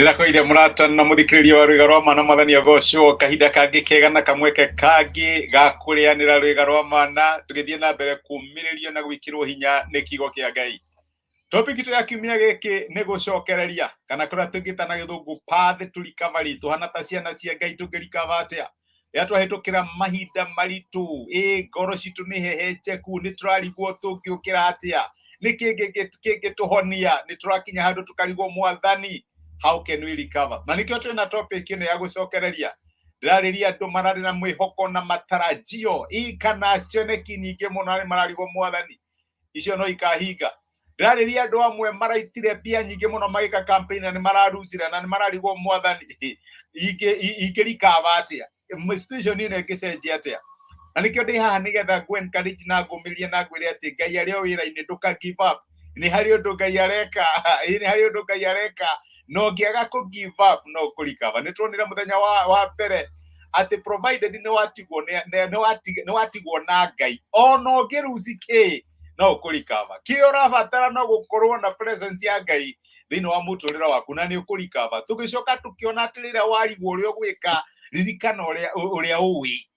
Nirakoire murata na muthikiriria wa Rwiga rwa Mana Mwathani agocwo kahinda kangi kega na kamweke kangi ga kurianira Rwiga rwa Mana tugithie na mbere kumiririo na gwikirwo hinya ni kiugo kia Ngai. Topic itu ya kiumia giki ni gucokereria kana kuria tungita na githungu path to recovery tuhana ta ciana cia Ngai tungirikava atia ya twahitukira mahinda maritu ngoro citu ni hehenjeku ni turarigwo tungiukira atia ni kingi tuhonia ni turakinya handu tukarigwo Mwathani. How can we recover? Na nikio twina topic ino ya gucokereria ndirariria andu marari na mwihoko na matarajio kana cioneki nyingi muno mararigwo Mwathani icio no ikahinga. Ndirariria andu amwe maraitire mbia nyingi muno magika campaign na ni mararuzira na ni mararigwo Mwathani ingirikava atia situation ino ingicenjia atia. Na nikio ndi haha nigetha ngwe encourage na ngumirie na ngwire ati Ngai ari o wira-ini nduka give up. Ni hari undu Ngai areka ni hari undu Ngai areka no ngiaga ku give up no kurikava. Ni tuonire muthenya wa mbere ati provided ni watigwo na Ngai ono ngiruzi ki no kurikava ki urabatara no gukorwo na presence ya Ngai thini wa muturira waku na ni ukurikava. Tugicoka tukiona atirira warigwo uria ugwika ririkana uria uwi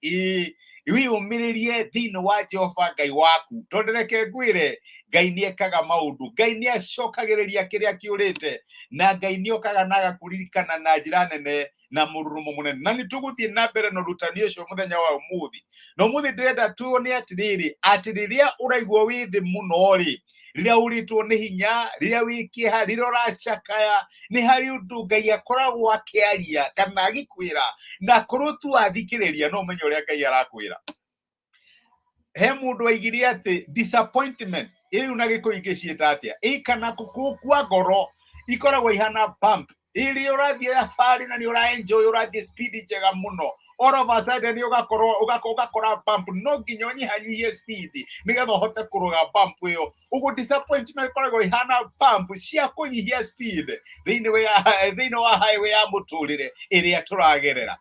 wiyumiririe thini wa Jehova Ngai waku tondereke ngwire Ngai ni ekaga maundu. Ngai ni acokagiriria kiria kiurite na Ngai ni okaga na agakuririkana na njira nene na mururumo munene. Na ni tuguthie na mbere no rutani ucio muthenya wa umuthi no muthi ndirenda tuone atiriria uraigwo wi thi muno ri riria uritwo ni hinya riria wikiha riria uracakaya ni hari undu Ngai akoragwo akiaria kana agikwira na korwo tu athikiriria no menye uria Ngai arakwira. He mundu aigire ati disappointments iu na giko ingiciita atia kana kukua ngoro ikoragwo ihana pump ili urathie safari na ni uraenjoy urathie speed njega muno all of a sudden ugakora pump no nginya unyihanyihie speed nigetha uhote kuruga pump iyo ugu disappointment ikoragwo ihana pump cia kunyihia speed thini wa highway ya muturire iria turagerera.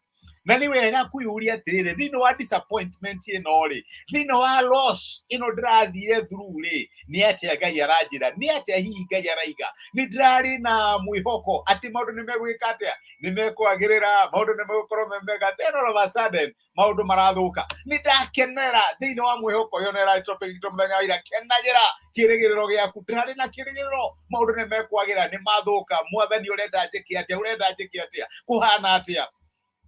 Na ni wega kuyuria atiriri thini wa disappointment ino ri thini wa loss ino ndirathire through ri ni atia Ngai aranjira ni atia hihi Ngai araiga ni ndirari na mwihoko ati maundu ni megwika atia ni mekwagirira maundu ni megukorwo memega then all of a sudden maundu marathuka ni ndakenera thini wa mwihoko yo nera topic to muthenya wa ira kenagira kirigiriro giaku ndirari na kirigiriro maundu ni mekwagira ni mathuka Mwathani urenda njiki atia kuhana atia.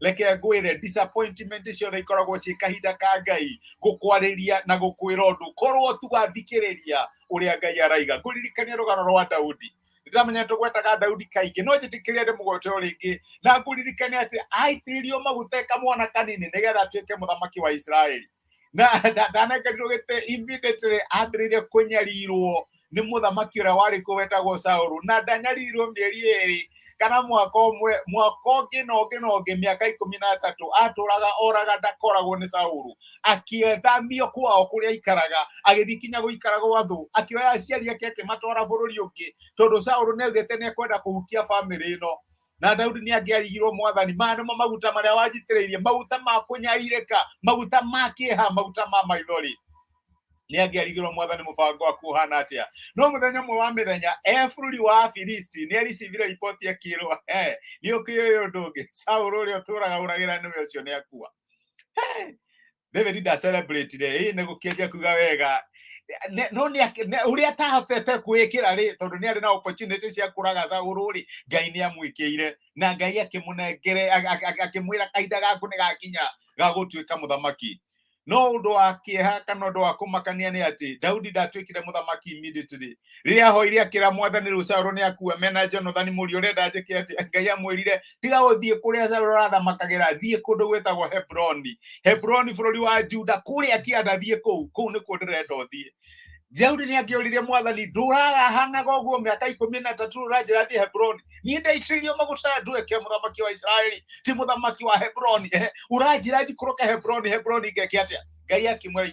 Leke ngwire disappointment ciothe ikoragwo ci kahinda ka Ngai gukwariria na gukwira undu korwo tu gathikiriria uria Ngai araiga. Nguririkania rugano rwa Daudi ndiramenya tugwetaga Daudi kaingi no njitikiria ndi mugote uringi na nguririkania ati aitiririo maguta kamwana kanini nigetha atuike muthamaki wa Israeli na ndanengerirwo gite immediately ambiririe kunyarirwo ni muthamaki uria wari kuwetagwo Saulu na ndanyarirwo mieri eri kana mwaka ungi no ungi miaka 13 aturaga oraga ndakoragwo ni Saulu akiethamio kwao kuria ikaraga agithikinya guikaraga wathu akioya aciari ake akimatwara bururi ungi tondu Saulu neugite ni kwenda kuhukia family ino na Daudi ni angiarigirwo Mwathani mano maguta maria wajitiriirie maguta ma kunyaririka maguta ma kieha maguta ma maithori ni angiarigirwo Mwathani mubango wa kuhana atia. No muthenya mwe wa mithenya bururi wa Filisti ni aricivire report ya kirwa ni ukioyo ndungi Saulu uri oturaga uragira niwe ucio ni akua. David da celebrate re ni gukenja kuga wega no ni uria tahotete kuikira ri tondu ni ari na opportunity cia kuraga Saulu ri Ngai ni amwikiire na Ngai akimunengere akimwira kahinda gaku ni gakinya ga gutuika muthamaki. No undu wa kieha kana undu wa kumakania ni ati Daudi ndatwikire muthamaki immediately riria hoire akira Mwathani ru Saulu ni akua mena Jonathan muri urenda njike ati Ngai amwirire tiga uthie kuria Saulu rathamagira thie kundu gwetagwo Hebroni bururi wa Juda kuria kianda thie kuu ni kundu renda uthie. Daudi ni akiuririe Mwathani nduraga hangaga uguo miaka 13 urajira thie Hebroni ni ndaitiririo maguta nduike muthamaki wa Israeli ti muthamaki wa Hebroni urajira njikuruka Hebroni ngeke atia. Ngai akimwira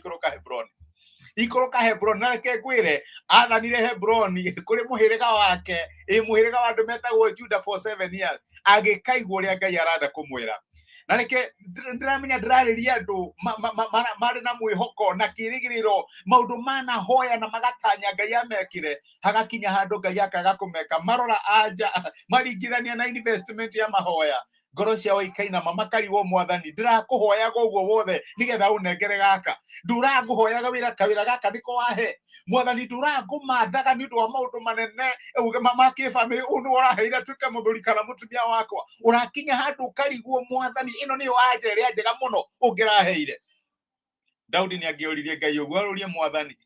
ikuruka Hebroni na reke ngwire athanire Hebroni kuri muhiriga wake muhiriga wa andu metagwo Juda for 7 years agikaigwo uria Ngai arenda kumwira na reke ndiramenya ndirariria andu mari na mwihoko na kirigiriro maundu mana hoya na magatanya Ngai amekire hagakinya handu Ngai akagakumeka marora anja maringithania na investment ya mahoya ngoro ciao ikainama makariwo Mwathani ndirakuhoyaga uguo wothe nigetha unengere gaka nduraguhoyaga wira gaka niko wahe Mwathani nduragumathaga ni undu wa maundu manene ma family unu oraheire tuke muthuri kana mutumia wakwa urakinya handu ukarigwo Mwathani ino niyo anja iria njega muno ungiraheire. Daudi ni agioririe Ngai uguo arurie Mwathani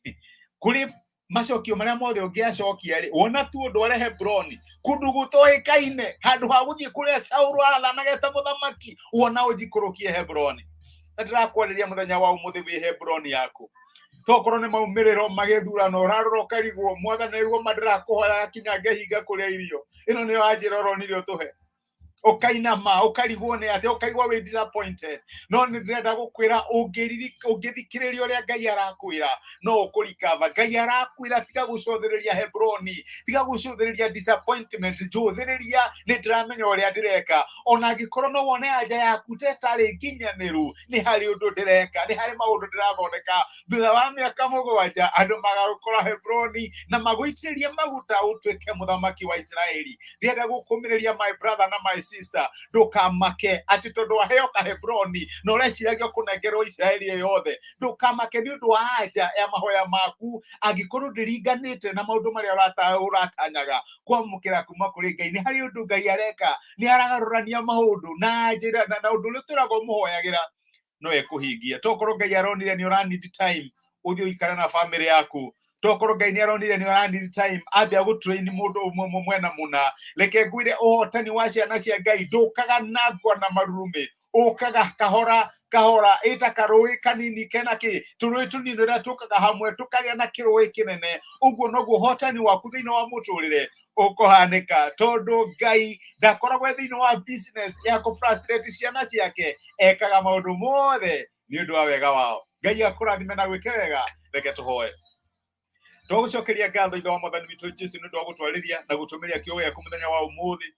kuri macokio maria mothe ungiacokia ri wona tu undu wa Hebroni kundu gutoikaine handu ha guthie kuria Saulu athanagete muthamaki wona ujikurukie Hebroni. Ndirakwariria muthenya wa umuthi wi Hebroni yaku tokorwo ni maumiriro magethurano urarora ukarigwo Mwathani niguo mandirakuhoya kinya ngehinga kuria irio ino niyo anjiroro nirio tuhe ukainama ukarigwo ni ati ukaigwa we disappointed no ni ndirenda gukwira ungithikiriria uria Ngai arakwira no ukurikava Ngai arakwira tiga gucothiriria Hebroni tiga gucothiriria disappointment njuthiriria ni ndiramenya uria ndireka ona gikorwo no wone anja yaku tetari nginyaniru ni hari undu ndireka ni hari maundu ndirathondeka thutha wa miaka 7 andu magakora Hebroni na magwitiriria maguta utwike muthamaki wa Israeli. Ndirenda gukumiriria my brother na my sister ndukamake ati tondu waheo ka Hebroni no ureciragia kunengerwo Israeli yothe ndukamake ni undu wa anja ya mahoya maku angikorwo ndiringanite na maundu maria uratanyaga kwamukira kuma kuri Ngai ni hari undu Ngai areka ni aragarurania maundu na njira na undu uri turago muhoyagira no ekuhingia tokorwo Ngai aronire ni ura need time uthio ikara na family yaku tokorwo Ngai ni aronire ni ura need time ambia gutrain mundu umwe mwena muna reke ngwire uhotani wa ciana cia Ngai ndukaga nagwa na marurume ukaga kahora ita karui kanini kenaki turui tunini ria tukaga hamwe tukagĩa na kirui kinene uguo noguo hotani waku thiini wa muturire ukohanika tondu Ngai ndakoragwo thiini wa business ya ku frustrate ciana ciake ekaga maundu mothe ni undu wa wega wao. Ngai akurathime na gwike wega. Reke tuhoe. Tugucokeria ngatho ithe wa Mwathani witũ Jesu nĩ ũndũ wa gũtwarĩria na gũtũmĩria kĩoho gĩaku mũthenya wa ũmũthĩ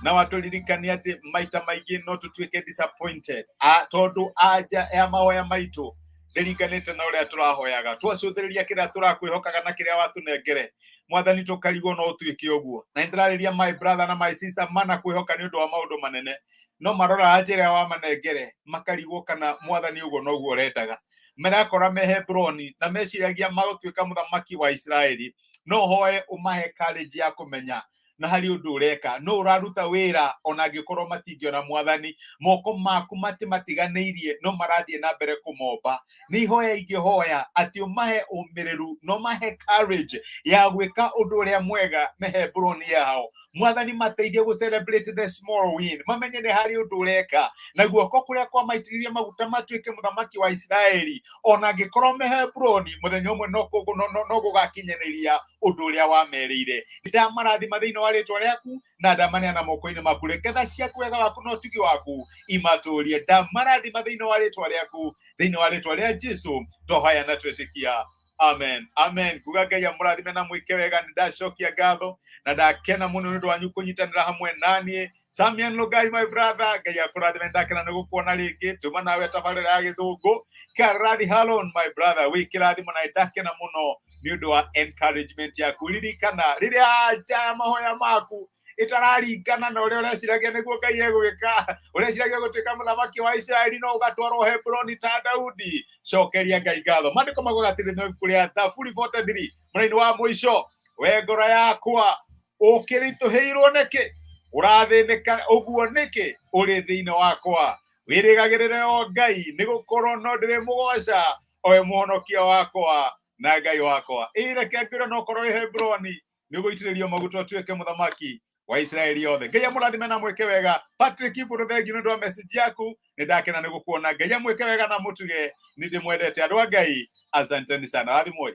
na watũririkania atĩ maita maingĩ no tũtuĩke disappointed tondu anja ya mahoya maitũ ndĩringanĩte na ũrĩa tũrahoyaga twacũthĩrĩria kĩrĩa tũrakwĩhokaga na kĩrĩa watũnengere Mwathani tũkarigwo no ũtuĩke ũguo na nĩndĩrarĩria my brother na my sister mana kwĩhoka nĩ ũndũ wa maũndũ manene no marora njĩra wa manengere makarigwo kana Mwathani ũguo noguo ũrendaga merakora me Hebroni na meciragia magũtuĩka mũthamaki wa Israeli no hoe umahe courage ya kũmenya na hari undu ureka no uraruta wira ona ngikorwo matingĩona Mwathani moko maku matiganirie no marathie na mbere kumomba ni hoya ingĩhoya ati umahe umiriru no mahe courage ya gwika undu uria mwega me Hebroni yao Mwathani mateithie gu celebrate the small win mamenye ni hari undu ureka na guoko kuria kwa maitiririe maguta matuike muthamaki wa Israeli ona ngikorwo me Hebroni muthenya umwe no gugakinyaniria undu uria wamerire ndamarathima thiini wa rĩtwa rĩaku na ndamania na moko-inĩ maku reketha ciaku wega waku no tigi waku imaturie ndamarathima thiini wa rĩtwa rĩaku thiini wa rĩtwa rĩa Jesu tũhoya na twĩtĩkia amen amen. Kuga Ngai amũrathime na mwĩke wega nĩ ndacokia ngatho na ndakena mũno nĩ ũndũ wanyu kũnyitanĩra hamwe naniĩ Samian Logai my brother Ngai akũrathime ndakena nĩ gũkuona rĩngĩ tuma nawe tabarĩra ya gĩthũngũ Karadi Halon my brother wĩkĩrathimo na ndakena mũno nĩ ũndũ wa encouragement yaku ririkana rĩrĩa anja mahoya maku itararingana na ũrĩa ũreciragia nĩguo Ngai egwĩka ũreciragia gũtuĩka mũthamaki wa Israeli no ũgatwarwo Hebroni ta Daudi cokeria Ngai ngatho mandĩko magũgatĩrĩrio kũrĩa Thaburi 43 mũraini wa mũico we ngoro yakwa ũkĩritũhĩirwo nĩkĩ ũrathĩnĩka ũguo nĩkĩ ũrĩ thĩinĩ wakwa wĩrĩgagĩrĩre o Ngai nĩgũkorwo no ndĩrĩmũgoca owe mũhonokia wakwa na Ngai wakwa reke ngwĩre no korwo Hebroni nĩũgũitĩrĩrio maguta ũtuĩke mũthamaki wa Israeli yothe. Ngai amũrathime na mwĩke wega. Patrick Iburu thengiũ nĩ ũndũ wa message yaku nĩ ndakena nĩ gũkuona. Ngai amwĩke wega na mũtuge nĩ ndĩmwendete andũ a Ngai asanteni sana. Rathimoi.